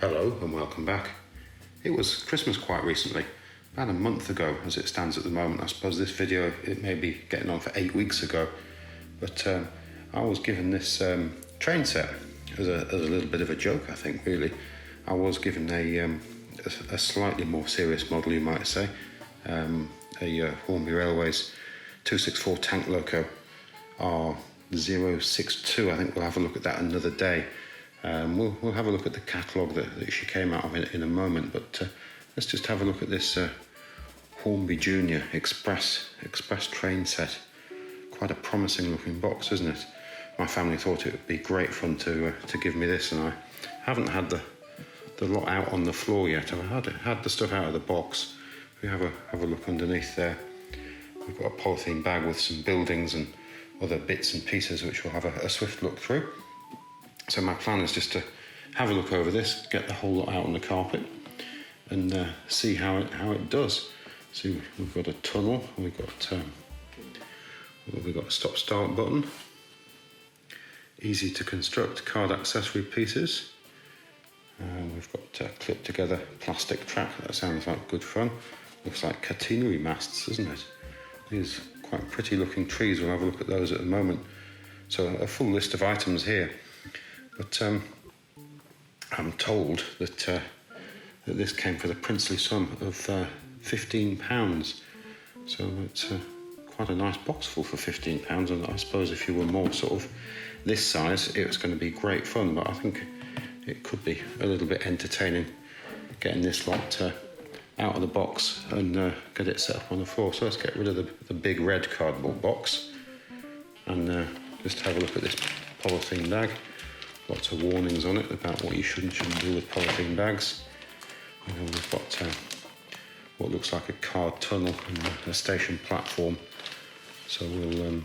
Hello and welcome back. It was Christmas quite recently, about a month ago as it stands at the moment. I suppose this video, it may be getting on for 8 weeks ago, but I was given this train set as a little bit of a joke, I think, really. I was given a slightly more serious model, you might say, a Hornby Railways 264 tank loco R.1215. I think we'll have a look at that another day. We'll have a look at the catalogue that she came out of in a moment, but let's just have a look at this Hornby Junior Express train set. Quite a promising looking box, isn't it? My family thought it would be great fun to give me this, and I haven't had the lot out on the floor yet. I've had the stuff out of the box. If we have a look underneath there, we've got a polythene bag with some buildings and other bits and pieces which we'll have a swift look through. So my plan is just to have a look over this, get the whole lot out on the carpet and see how it does. See, we've got a tunnel, we've got a stop-start button, easy to construct card accessory pieces. We've got clipped together plastic track. That sounds like good fun. Looks like catenary masts, doesn't it? These quite pretty looking trees, we'll have a look at those at the moment. So a full list of items here. But I'm told that this came for the princely sum of £15. So it's quite a nice box full for £15. And I suppose if you were more sort of this size, it was going to be great fun. But I think it could be a little bit entertaining getting this lot out of the box and get it set up on the floor. So let's get rid of the big red cardboard box and just have a look at this polythene bag. Lots of warnings on it about what you should and shouldn't do with polythene bags. And then we've got what looks like a car tunnel and a station platform. So we'll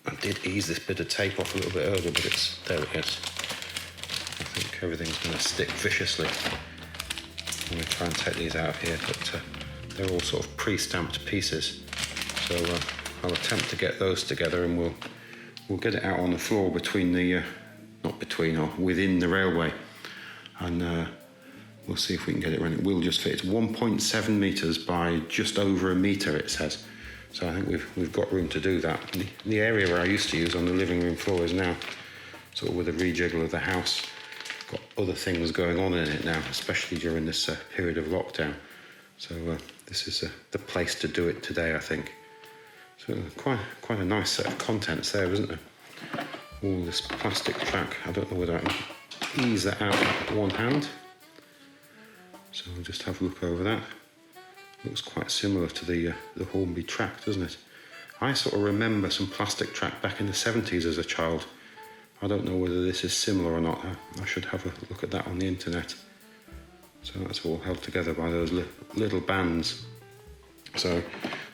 I did ease this bit of tape off a little bit earlier, but there it is. I think everything's going to stick viciously. I'm going to try and take these out of here, but they're all sort of pre-stamped pieces. So I'll attempt to get those together, and we'll get it out on the floor between the, not between, or within the railway, and we'll see if we can get it running. It will just fit. It's 1.7 metres by just over a metre, it says. So I think we've got room to do that. The area where I used to use on the living room floor is now sort of with a rejiggle of the house. Got other things going on in it now, especially during this period of lockdown. So this is the place to do it today, I think. So quite a nice set of contents there, isn't there? All this plastic track. I don't know whether I can ease that out with one hand. So we'll just have a look over that. Looks quite similar to the Hornby track, doesn't it? I sort of remember some plastic track back in the 70s as a child. I don't know whether this is similar or not. I should have a look at that on the internet. So that's all held together by those little bands. So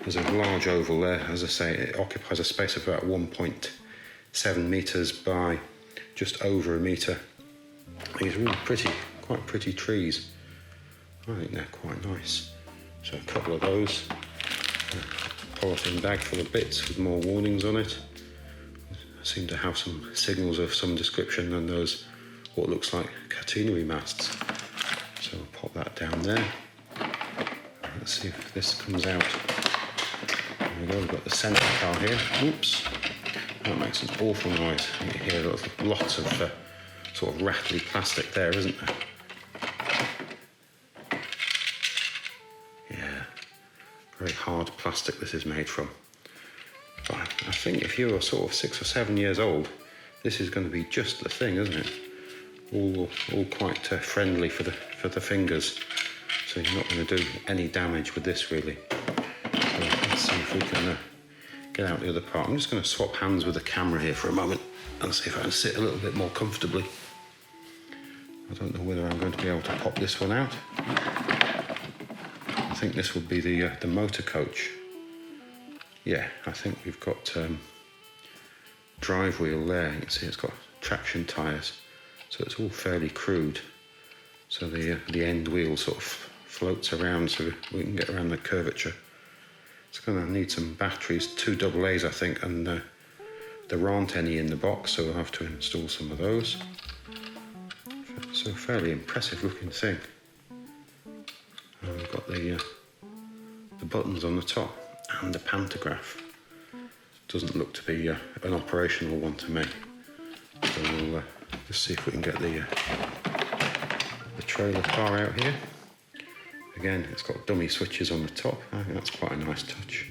there's a large oval there. As I say, it occupies a space of about 1.7 metres by just over a metre. These really quite pretty trees. I think they're quite nice. So a couple of those. A polythene bag full of bits with more warnings on it. Seem to have some signals of some description than those, what looks like catenary masts. So I'll pop that down there. Let's see if this comes out. There we go, we've got the centre car here. Oops, that makes an awful noise. You can hear lots of sort of rattly plastic there, isn't there? Yeah, very hard plastic this is made from. But I think if you're sort of 6 or 7 years old, this is going to be just the thing, isn't it? All quite friendly for the fingers. So you're not going to do any damage with this, really. So let's see if we can get out the other part. I'm just going to swap hands with the camera here for a moment and see if I can sit a little bit more comfortably. I don't know whether I'm going to be able to pop this one out. I think this would be the motor coach. Yeah, I think we've got drive wheel there. You can see it's got traction tyres, so it's all fairly crude. So the end wheel sort of floats around so we can get around the curvature. It's going to need some batteries, 2 AA's I think, and there aren't any in the box, so we'll have to install some of those. So fairly impressive looking thing. And we've got the buttons on the top and the pantograph. Doesn't look to be an operational one to me. So we'll just see if we can get the trailer car out here. Again, it's got dummy switches on the top. I think that's quite a nice touch.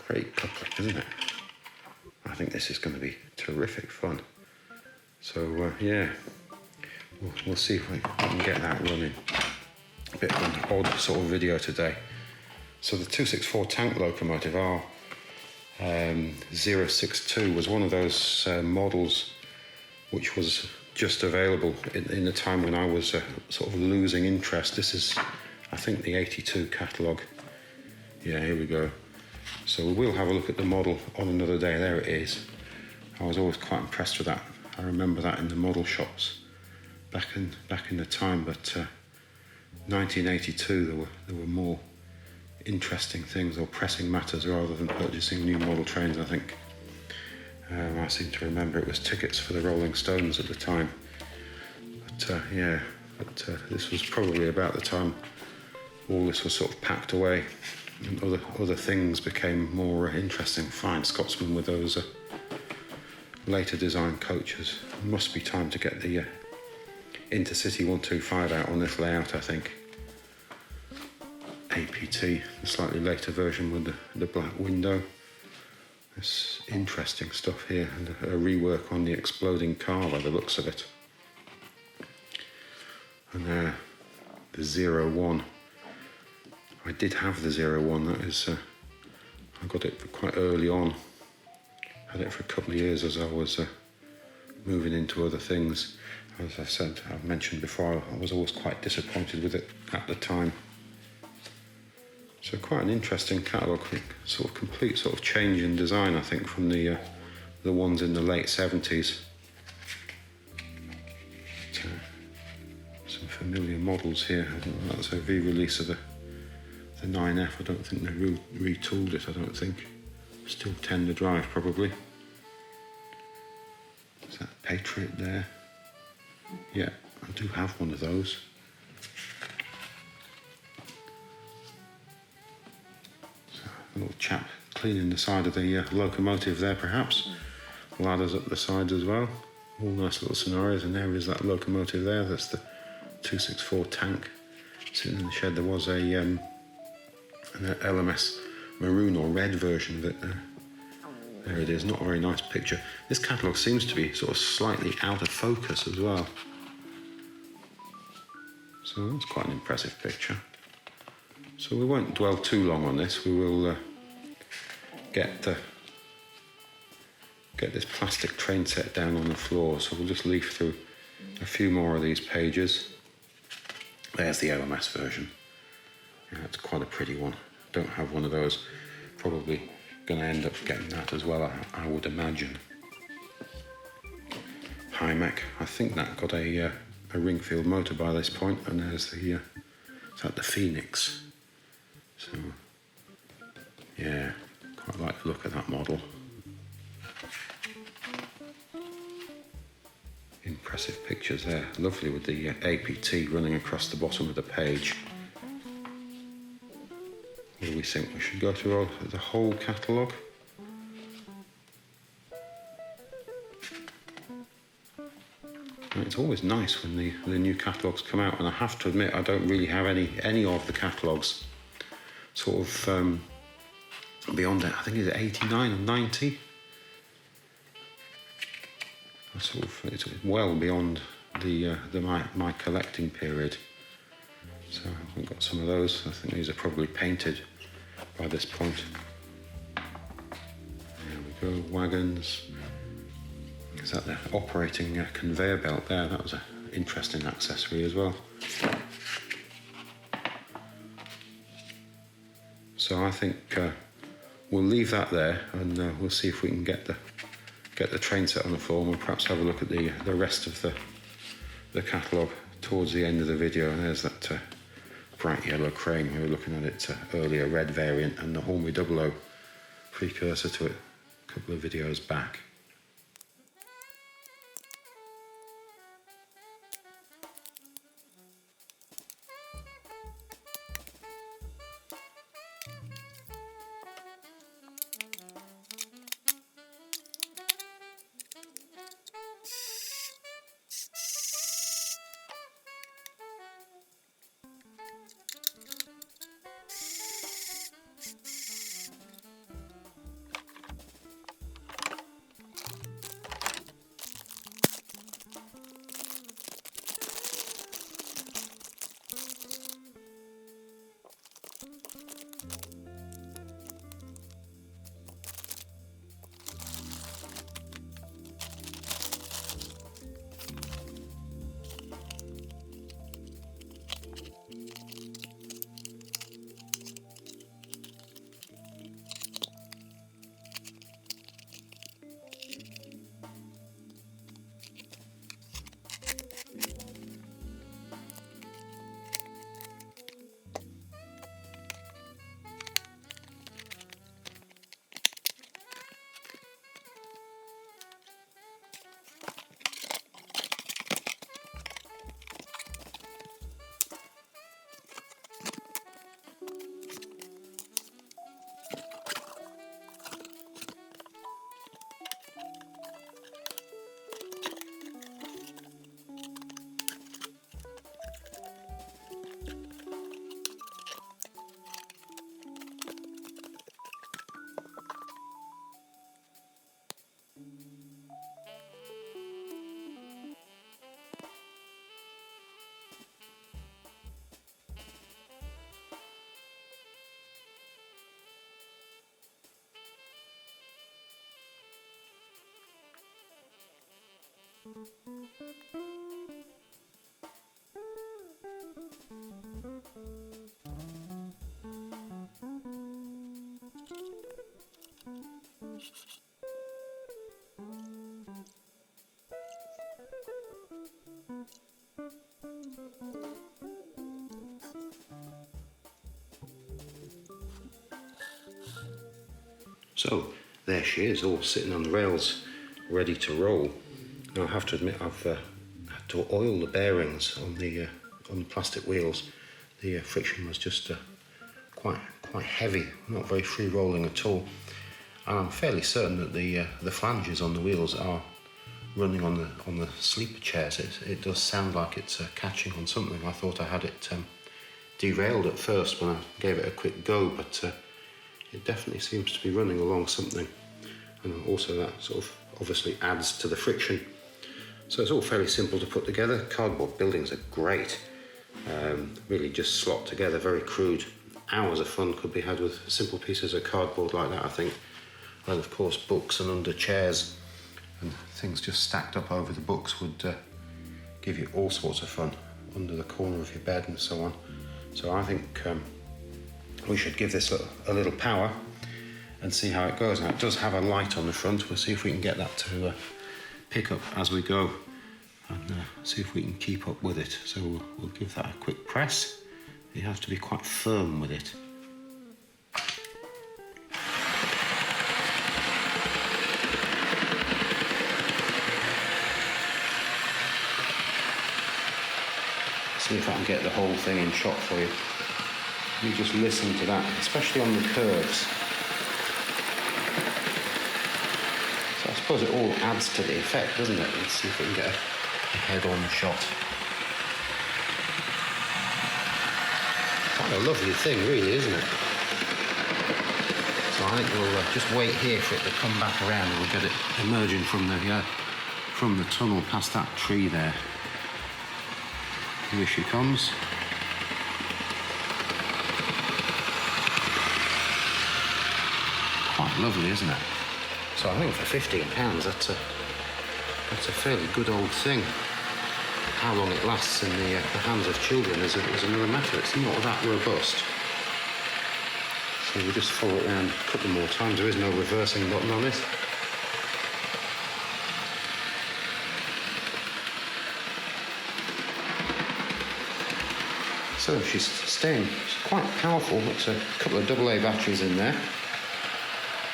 Great coupling, isn't it? I think this is going to be terrific fun. So yeah, we'll see if we can get that running. A bit of an odd sort of video today. So the 264 tank locomotive R.1215 was one of those models which was just available in the time when I was sort of losing interest. This is, I think, the 82 catalogue. Yeah, here we go. So we will have a look at the model on another day. There it is. I was always quite impressed with that. I remember that in the model shops back in the time, but 1982 there were more interesting things or pressing matters rather than purchasing new model trains, I think. I seem to remember it was tickets for the Rolling Stones at the time. But this was probably about the time all this was sort of packed away and other things became more interesting. Fine Scotsman with those later designed coaches. It must be time to get the Intercity 125 out on this layout, I think. APT, the slightly later version with the black window. There's interesting stuff here, and a rework on the exploding car by the looks of it. And the 01. I did have the 01, that is, I got it quite early on. Had it for a couple of years as I was moving into other things. As I said, I've mentioned before, I was always quite disappointed with it at the time. So quite an interesting catalogue, sort of complete sort of change in design, I think, from the ones in the late 70s. Some familiar models here. I think that's a re-release of the 9F. I don't think they retooled it, I don't think. Still tender drive, probably. Is that Patriot there? Yeah, I do have one of those. A little chap cleaning the side of the locomotive there, perhaps. Ladders up the sides as well. All nice little scenarios, and there is that locomotive there. That's the 264 tank sitting in the shed. There was an LMS maroon or red version of it there. There it is, not a very nice picture. This catalogue seems to be sort of slightly out of focus as well. So that's quite an impressive picture. So we won't dwell too long on this. We will get this plastic train set down on the floor. So we'll just leaf through a few more of these pages. There's the LMS version. Yeah, that's quite a pretty one. Don't have one of those. Probably going to end up getting that as well, I would imagine. Hymek. I think that got a Ringfield motor by this point, and there's the is that the Phoenix. So yeah, quite like the look of that model. Impressive pictures there. Lovely with the APT running across the bottom of the page. What do we think? We should go through the whole catalogue. It's always nice when the new catalogues come out, and I have to admit I don't really have any of the catalogues sort of beyond it. I think it's 89 and 90. It's well beyond my collecting period. So I've got some of those. I think these are probably painted by this point. There we go, wagons. Is that the operating conveyor belt there? That was an interesting accessory as well. So I think we'll leave that there, and we'll see if we can get the train set on the floor, and we'll perhaps have a look at the rest of the catalogue towards the end of the video. And there's that bright yellow crane. We were looking at its earlier red variant, and the Hornby 00 precursor to it a couple of videos back. So there she is, all sitting on the rails, ready to roll. Now I have to admit I've had to oil the bearings on the plastic wheels. The friction was just quite heavy, not very free rolling at all. And I'm fairly certain that the flanges on the wheels are running on the sleeper chairs. It does sound like it's catching on something. I thought I had it derailed at first when I gave it a quick go, but it definitely seems to be running along something, and also that sort of obviously adds to the friction. So it's all fairly simple to put together. Cardboard buildings are great, really just slot together, very crude. Hours of fun could be had with simple pieces of cardboard like that, I think. And of course books and under chairs and things just stacked up over the books would give you all sorts of fun, under the corner of your bed and so on. So I think we should give this a little power and see how it goes. Now it does have a light on the front. We'll see if we can get that to pick up as we go, and see if we can keep up with it. So we'll give that a quick press. You have to be quite firm with it. See if I can get the whole thing in shot for you. You just listen to that, especially on the curves. So I suppose it all adds to the effect, doesn't it? Let's see if we can get a head-on shot. Quite a lovely thing, really, isn't it? So I think we'll just wait here for it to come back around, and we'll get it emerging from the tunnel past that tree there. Here she comes. Quite lovely, isn't it? So I think for £15, that's a fairly good old thing. How long it lasts in the hands of children is another matter. It's not that robust. So we'll just follow it around a couple more times. There is no reversing button on it. So she's staying, she's quite powerful. It's a couple of AA batteries in there.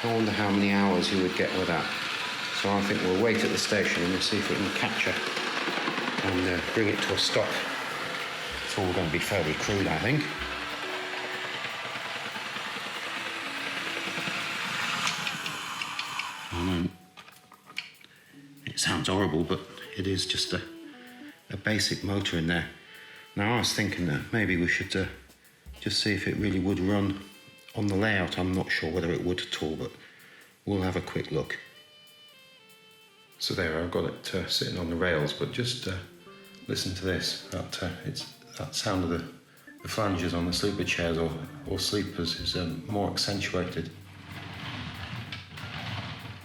I wonder how many hours you would get with that. So I think we'll wait at the station and we'll see if we can catch her and bring it to a stop. It's all going to be fairly crude, I think. I know it sounds horrible, but it is just a basic motor in there. Now I was thinking that maybe we should just see if it really would run on the layout. I'm not sure whether it would at all, but we'll have a quick look. So there, I've got it sitting on the rails, but just listen to this. That sound of the flanges on the sleeper chairs or sleepers is more accentuated.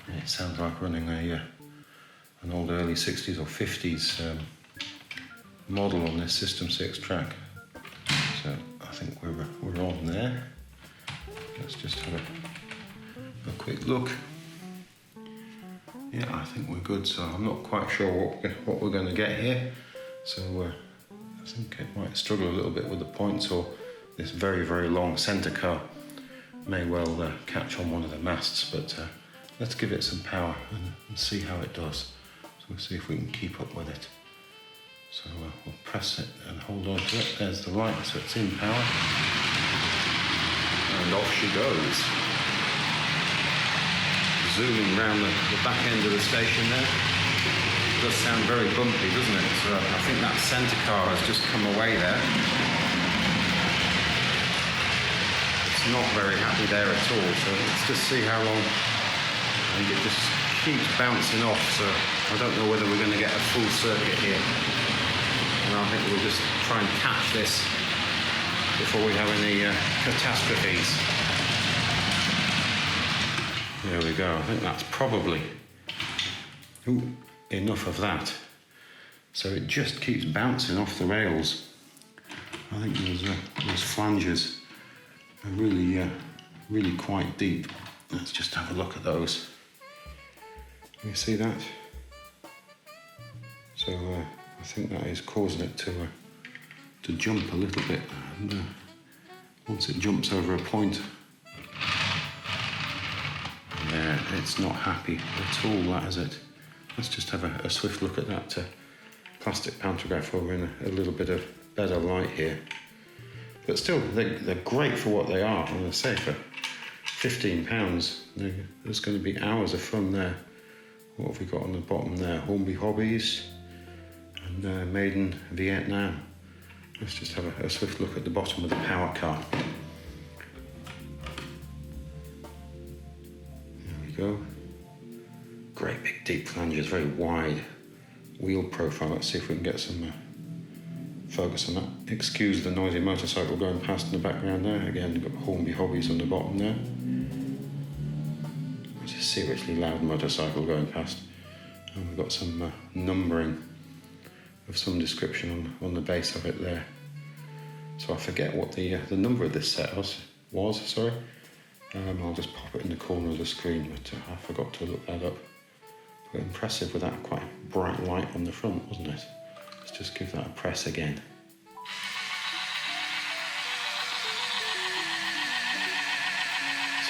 It sounds like running an old early 60s or 50s model on this System 6 track. So I think we're on there. Let's just have a quick look. Yeah, I think we're good. So I'm not quite sure what we're going to get here. So I think it might struggle a little bit with the points, or this very, very long centre car may well catch on one of the masts. But let's give it some power and see how it does. So we'll see if we can keep up with it. So we'll press it and hold on to it. There's the light, so it's in power. And off she goes. Zooming round the back end of the station there. It does sound very bumpy, doesn't it? So I think that centre car has just come away there. It's not very happy there at all, so let's just see how long. I think it just keeps bouncing off, so I don't know whether we're going to get a full circuit here. And I think we'll just try and catch this before we have any catastrophes. There we go. I think that's probably... Ooh, enough of that. So it just keeps bouncing off the rails. I think those flanges are really quite deep. Let's just have a look at those. You see that? So I think that is causing it to jump a little bit, and once it jumps over a point, yeah, it's not happy at all, that is it. Let's just have a swift look at that plastic pantograph over in a little bit of better light here. But still, they're great for what they are, and I say for £15, there's going to be hours of fun there. What have we got on the bottom there? Hornby Hobbies and Made in Vietnam. Let's just have a swift look at the bottom of the power car. There we go. Great big deep flanges, very wide wheel profile. Let's see if we can get some focus on that. Excuse the noisy motorcycle going past in the background there. Again, we've got Hornby Hobbies on the bottom there. It's a seriously loud motorcycle going past. And we've got some numbering of some description on the base of it there. So I forget what the number of this set was. Sorry. I'll just pop it in the corner of the screen, but I forgot to look that up. But impressive with that quite bright light on the front, wasn't it? Let's just give that a press again.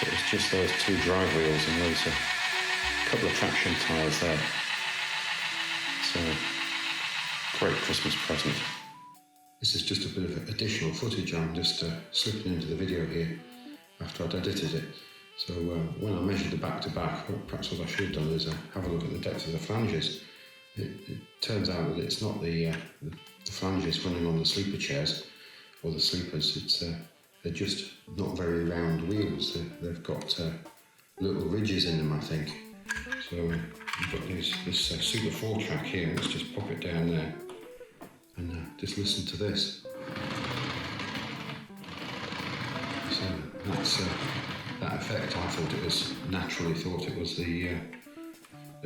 So it's just those two drive wheels and those couple of traction tyres there. So, great Christmas present. This is just a bit of additional footage I'm just slipping into the video here after I'd edited it. So when I measured the back-to-back, perhaps what I should have done is have a look at the depth of the flanges. It turns out that it's not the flanges running on the sleeper chairs or the sleepers. They're just not very round wheels. They've got little ridges in them, I think. So we've got this Super 4 track here. Let's just pop it down there and just listen to this. So that's that effect. I thought it was naturally thought it was the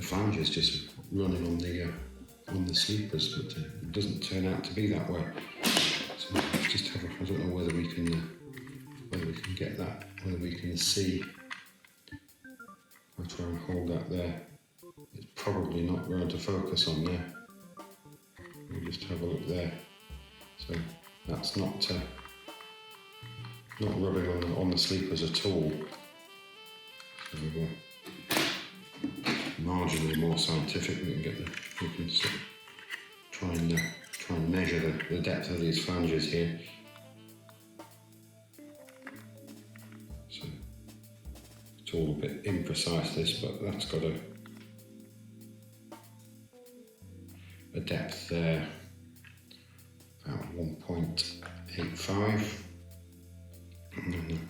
flanges just running on the sleepers, but it doesn't turn out to be that way. So let's just have I don't know whether we can get that, whether we can see. I'll try and hold that there. It's probably not going to focus on there. We'll just have a look there. So that's not rubbing on the sleepers at all. So we're marginally more scientific. We can sort of try and measure the depth of these flanges here. So it's all a bit imprecise this, but that's got a depth there about 1.85. And then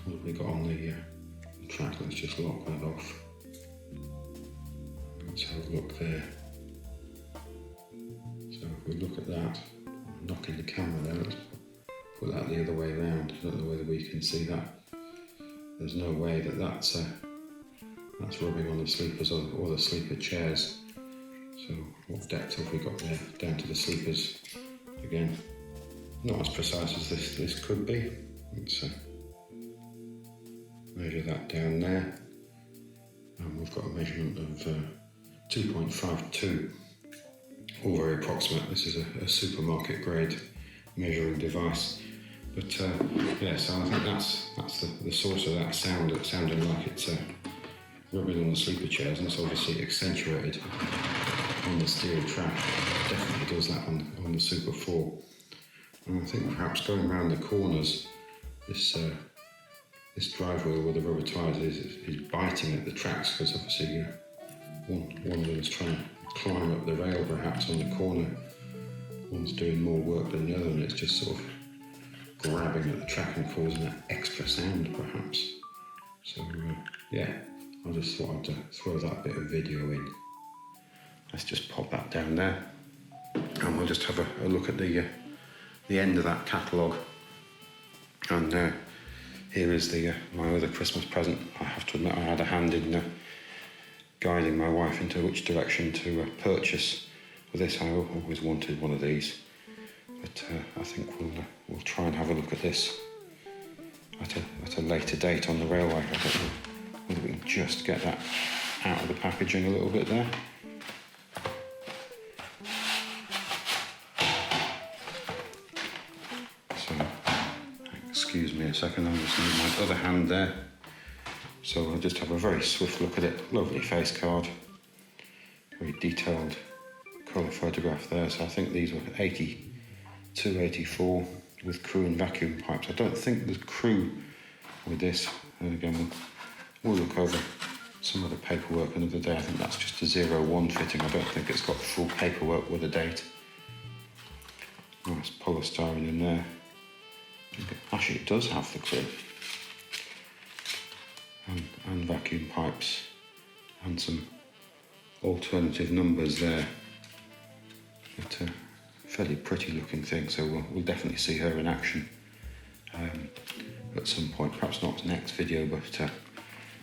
what have we got on the track? Let's just lock that off. Let's have a look there. So if we look at that, I'm knocking the camera there, let's put that the other way around. I don't know whether we can see that. There's no way that's rubbing on the sleepers or the sleeper chairs. So what depth have we got there? Down to the sleepers. Again, not as precise as this could be. Let's measure that down there. And we've got a measurement of 2.52, all very approximate. This is a supermarket grade measuring device. But yeah, so I think that's the source of that sound. It sounded like it's rubbing on the sleeper chairs, and it's obviously accentuated on the steel track. It definitely does that on the Super 4. And I think perhaps going around the corners, this drive wheel with the rubber tyres is biting at the tracks, because obviously one of them is trying to climb up the rail perhaps on the corner. One's doing more work than the other, and it's just sort of grabbing at the track and causing that extra sound perhaps. So yeah, I just thought I'd throw that bit of video in. Let's just pop that down there, and we'll just have a look at the end of that catalogue. And here is my other Christmas present. I have to admit I had a hand in guiding my wife into which direction to purchase for this. I always wanted one of these, but I think we'll try and have a look at this at a later date on the railway. I don't know whether we can just get that out of the packaging a little bit there. So, excuse me a second, I'm just using my other hand there. So I'll just have a very swift look at it. Lovely face card, very detailed colour photograph there. So I think these were 82, 84 with crew and vacuum pipes. I don't think there's crew with this. And again, we'll look over some of the paperwork another day. I think that's just a 01 fitting. I don't think it's got full paperwork with a date. Nice polystyrene in there. Actually, it does have the crew. And vacuum pipes. And some alternative numbers there. But fairly pretty looking thing, so we'll definitely see her in action at some point. Perhaps not next video, but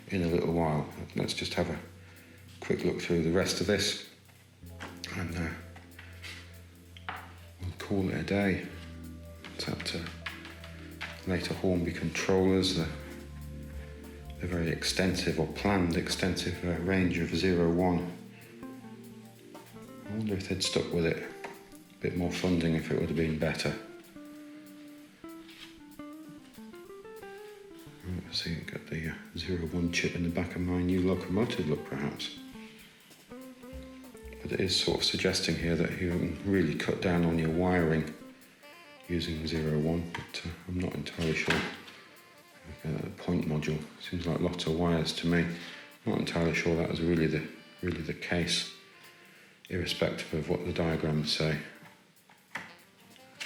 in a little while. Let's just have a quick look through the rest of this, and we'll call it a day. It's that later Hornby controllers, the very extensive or planned extensive range of 01. I wonder if they'd stuck with it. A bit more funding, if it would have been better. Let's see, got the 01 chip in the back of my new locomotive look, perhaps. But it is sort of suggesting here that you can really cut down on your wiring using 01, but I'm not entirely sure. The point module seems like lots of wires to me. Not entirely sure that was really the case, irrespective of what the diagrams say.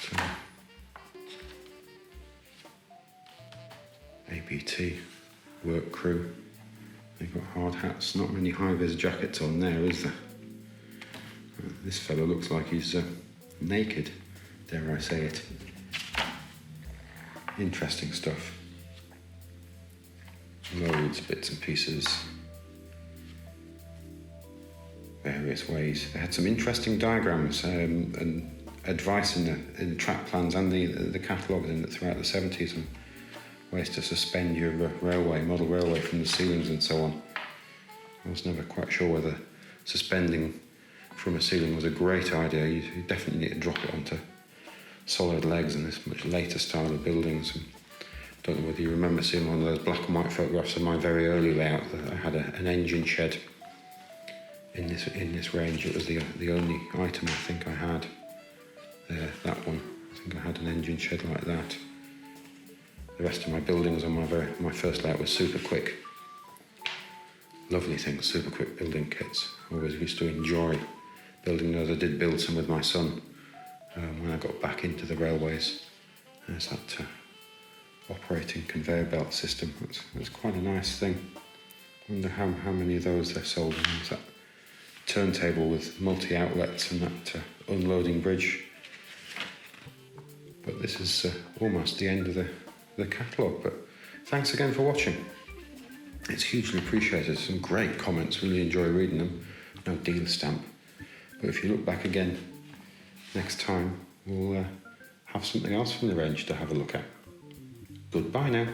So, APT work crew. They've got hard hats. Not many high-vis jackets on there, is there? This fellow looks like he's naked, dare I say it. Interesting stuff. Loads of bits and pieces. Various ways. They had some interesting diagrams and advice in the track plans and the catalogue throughout the 70s on ways to suspend your model railway from the ceilings and so on. I was never quite sure whether suspending from a ceiling was a great idea. You definitely need to drop it onto solid legs in this much later style of buildings. And I don't know whether you remember seeing one of those black and white photographs of my very early layout that I had an engine shed in this range. It was the only item I think I had there, that one. I think I had an engine shed like that. The rest of my buildings on my first layout was super quick. Lovely things, super quick building kits. I always used to enjoy building those. I did build some with my son when I got back into the railways. There's that operating conveyor belt system. That's quite a nice thing. I wonder how many of those they're sold. There's that turntable with multi-outlets and that unloading bridge. But this is almost the end of the catalogue. But thanks again for watching. It's hugely appreciated. Some great comments, really enjoy reading them. No deal stamp. But if you look back again next time, we'll have something else from the range to have a look at. Goodbye now.